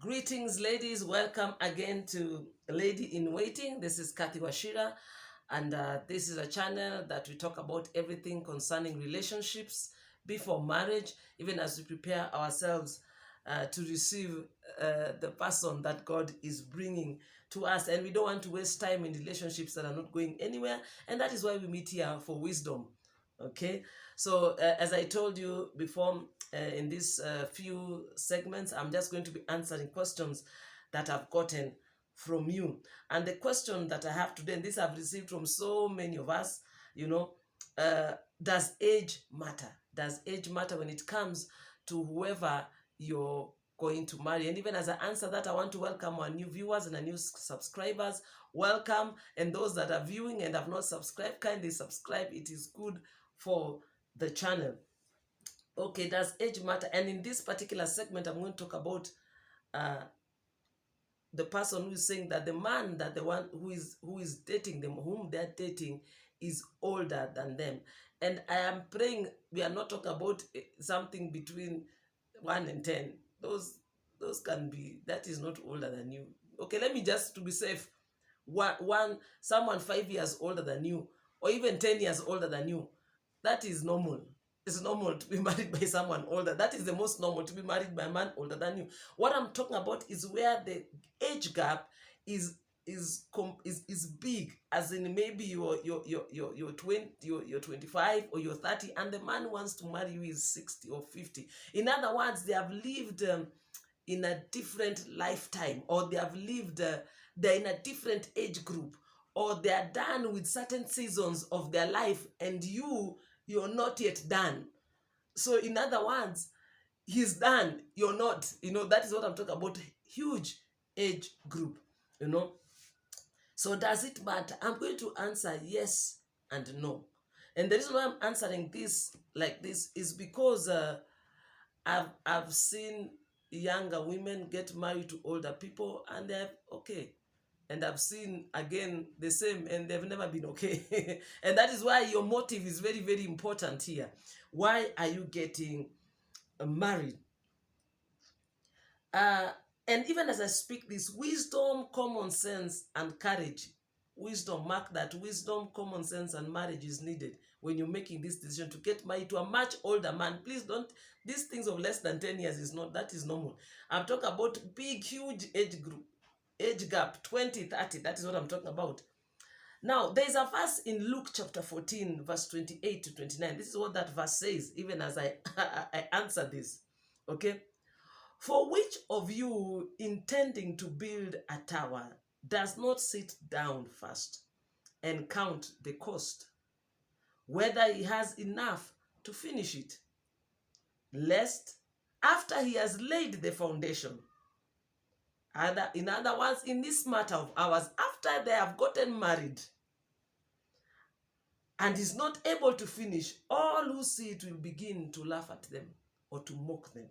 Greetings, ladies. Welcome again to Lady in Waiting. This is Kathy Washira, and this is a channel that we talk about everything concerning relationships before marriage, even as we prepare ourselves to receive the person that God is bringing to us. And we don't want to waste time in relationships that are not going anywhere, and that is why we meet here for wisdom. Okay, so as I told you before, in these few segments, I'm just going to be answering questions that I've gotten from you. And the question that I have today, and this I've received from so many of us, does age matter? Does age matter when it comes to whoever you're going to marry? And even as I answer that, I want to welcome our new viewers and our new subscribers. Welcome. And those that are viewing and have not subscribed, kindly subscribe. It is good for the channel. Okay, does age matter? And in this particular segment, I'm going to talk about the person who is saying that the man, that the one who is dating them, whom they're dating, is older than them. And I am praying we are not talking about something between 1 and 10. Those can be, that is not older than you. Okay, let me just, to be safe, someone 5 years older than you, or even 10 years older than you, that is normal. It's normal to be married by someone older. That is the most normal, to be married by a man older than you. What I'm talking about is where the age gap is big, as in maybe you're 20, you're 25 or you're 30, and the man wants to marry you is 60 or 50. In other words, they have lived in a different lifetime, or they have lived they're in a different age group, or they are done with certain seasons of their life, and you're not yet done. So in other words, he's done, you're not. That is what I'm talking about. Huge age group. So does it matter? I'm going to answer yes and no. And the reason why I'm answering this like this is because I've seen younger women get married to older people, and they're okay. And I've seen again the same, and they've never been okay. And that is why your motive is very, very important here. Why are you getting married? And even as I speak this, wisdom, common sense, and courage. Wisdom, mark that. Wisdom, common sense, and marriage is needed when you're making this decision to get married to a much older man. Please don't, these things of less than 10 years is not, that is normal. I'm talking about big, huge age group, age gap, 20, 30. That is what I'm talking about. Now, there is a verse in Luke chapter 14, verse 28 to 29. This is what that verse says, even as I answer this. Okay? For which of you, intending to build a tower, does not sit down first and count the cost, whether he has enough to finish it, lest after he has laid the foundation, in other words, in this matter of ours, after they have gotten married and is not able to finish, all who see it will begin to laugh at them or to mock them.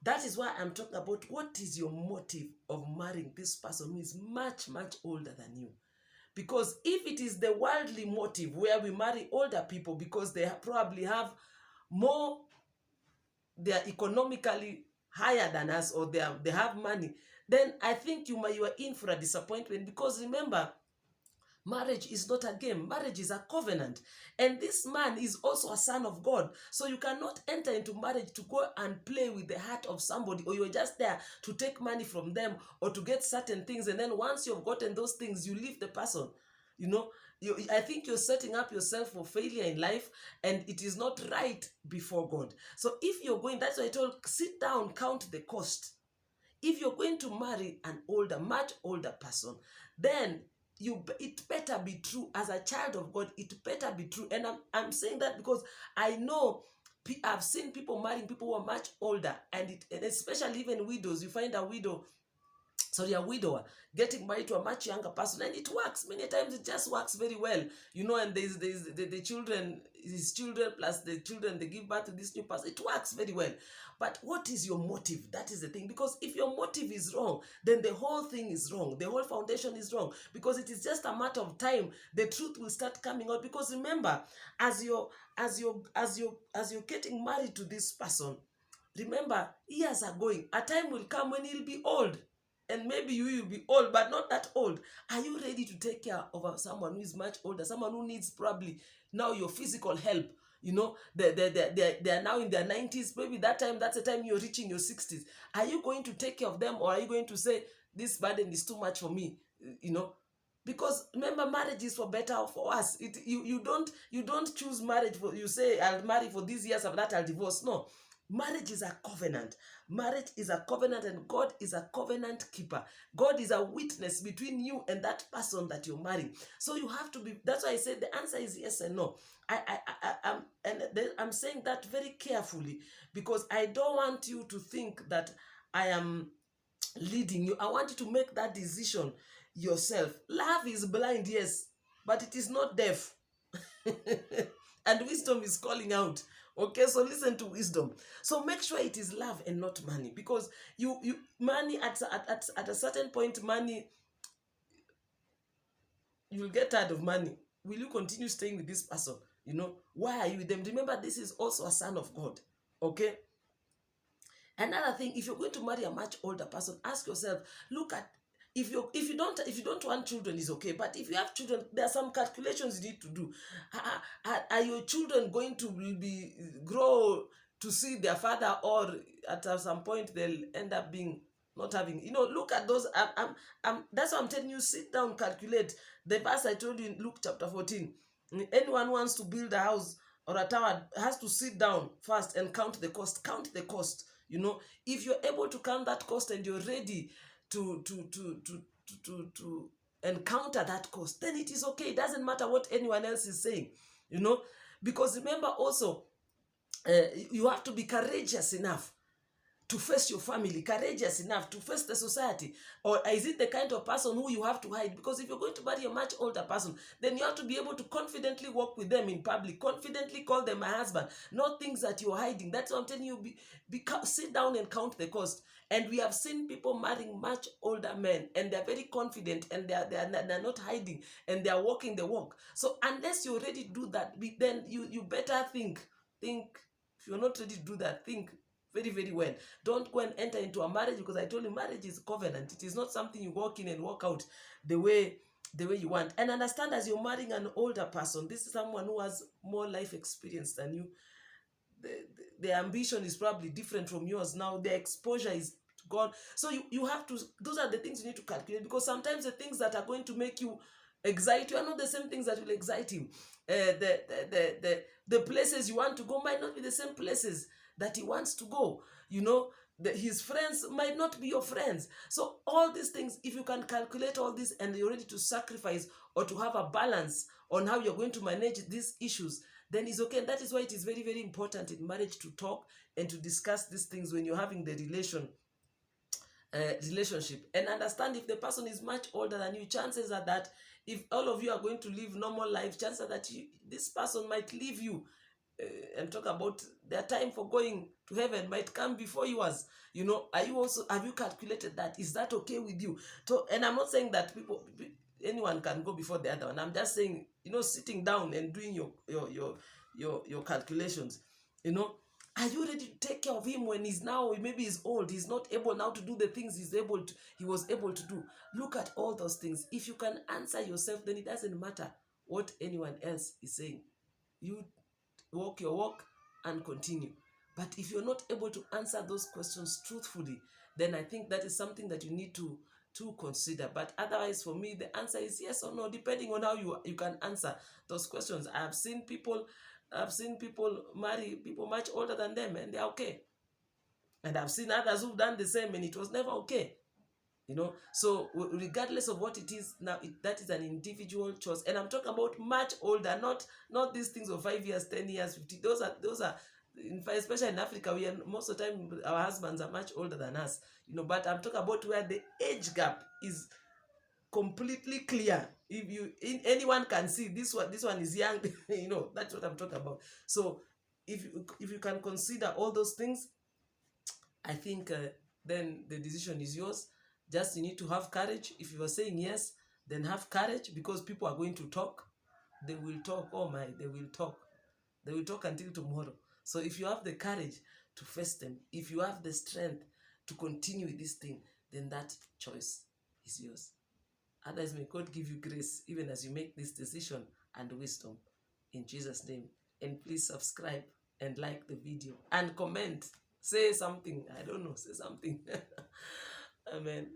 That is why I'm talking about what is your motive of marrying this person who is much, much older than you. Because if it is the worldly motive where we marry older people because they probably have more, they are economically higher than us, or they have money, then I think you are in for a disappointment. Because remember, marriage is not a game. Marriage is a covenant. And this man is also a son of God. So you cannot enter into marriage to go and play with the heart of somebody, or you're just there to take money from them or to get certain things. And then once you've gotten those things, you leave the person. I think you're setting up yourself for failure in life, and it is not right before God. So if you're going, that's why I told, sit down, count the cost. If you're going to marry an older, much older person, then it better be true. As a child of God, it better be true. And I'm saying that because I know I've seen people marrying people who are much older, and especially even widows. You find a widower getting married to a much younger person, and it works. Many times it just works very well, and there's the children, his children plus the children, they give birth to this new person. It works very well. But what is your motive? That is the thing. Because if your motive is wrong, then the whole thing is wrong. The whole foundation is wrong. Because it is just a matter of time. The truth will start coming out. Because remember, as you're getting married to this person, remember, years are going. A time will come when he'll be old. And maybe you will be old, but not that old. Are you ready to take care of someone who is much older, someone who needs probably now your physical help? They are now in their 90s. Maybe that's the time you're reaching your 60s. Are you going to take care of them, or are you going to say, this burden is too much for me? Because remember, marriage is for better or for us. You don't choose marriage for, you say, I'll marry for these years, after that I'll divorce. No. Marriage is a covenant. Marriage is a covenant, and God is a covenant keeper. God is a witness between you and that person that you're marrying. So you have to be, that's why I said the answer is yes and no. I'm saying that very carefully, because I don't want you to think that I am leading you. I want you to make that decision yourself. Love is blind, yes, but it is not deaf. And wisdom is calling out. Okay, so listen to wisdom. So make sure it is love and not money, because money at a certain point, money, you'll get tired of money. Will you continue staying with this person? Why are you with them? Remember, this is also a son of God. Okay. Another thing, if you're going to marry a much older person, ask yourself, look at, if you don't want children, is okay. But if you have children, there are some calculations you need to do. Are your children going to grow to see their father, or at some point they'll end up being not having? Look at those. That's why I'm telling you, sit down, calculate. The verse I told you in Luke chapter 14. Anyone who wants to build a house or a tower has to sit down first and count the cost. Count the cost. If you're able to count that cost and you're ready to encounter that cost, then it is okay. It doesn't matter what anyone else is saying, because remember also, you have to be courageous enough to face your family, courageous enough to face the society? Or is it the kind of person who you have to hide? Because if you're going to marry a much older person, then you have to be able to confidently walk with them in public, confidently call them my husband, not things that you're hiding. That's what I'm telling you. Sit down and count the cost. And we have seen people marrying much older men, and they're very confident, and they're not hiding, and they're walking the walk. So unless you're ready to do that, then you better think. If you're not ready to do that, think very, very well. Don't go and enter into a marriage, because I told you, marriage is covenant. It is not something you walk in and walk out the way you want. And understand, as you're marrying an older person, this is someone who has more life experience than you. The ambition is probably different from yours now. The exposure is gone. So you have to, those are the things you need to calculate, because sometimes the things that are going to make you excite you are not the same things that will excite him. The places you want to go might not be the same places that he wants to go. His friends might not be your friends. So all these things, if you can calculate all this and you're ready to sacrifice or to have a balance on how you're going to manage these issues, then it's okay. And that is why it is very, very important in marriage to talk and to discuss these things when you're having the relationship. And understand, if the person is much older than you, chances are that if all of you are going to live normal life, chances are that this person might leave you. And talk about their time for going to heaven might come before yours. Have you calculated that? Is that okay with you? So, and I'm not saying that anyone can go before the other one. I'm just saying, sitting down and doing your calculations. Are you ready to take care of him when maybe he's old, he's not able now to do the things he was able to do? Look at all those things. If you can answer yourself, then it doesn't matter what anyone else is saying. You walk your walk and continue. But if you're not able to answer those questions truthfully, then I think that is something that you need to consider. But otherwise, for me, the answer is yes or no, depending on how you can answer those questions. I've seen people marry people much older than them, and they're okay. And I've seen others who've done the same, and it was never okay. So regardless of what it is, now that is an individual choice. And I'm talking about much older, not these things of 5 years, 10 years, 50. Those are especially in Africa, most of the time our husbands are much older than us. But I'm talking about where the age gap is completely clear. Anyone can see this one is young. That's what I'm talking about. So if you can consider all those things, I think then the decision is yours. Just you need to have courage. If you are saying yes, then have courage, because people are going to talk. They will talk. Oh my, they will talk. They will talk until tomorrow. So if you have the courage to face them, if you have the strength to continue with this thing, then that choice is yours. Otherwise, may God give you grace even as you make this decision and wisdom in Jesus' name. And please subscribe and like the video and comment. Say something. I don't know. Say something. Amen.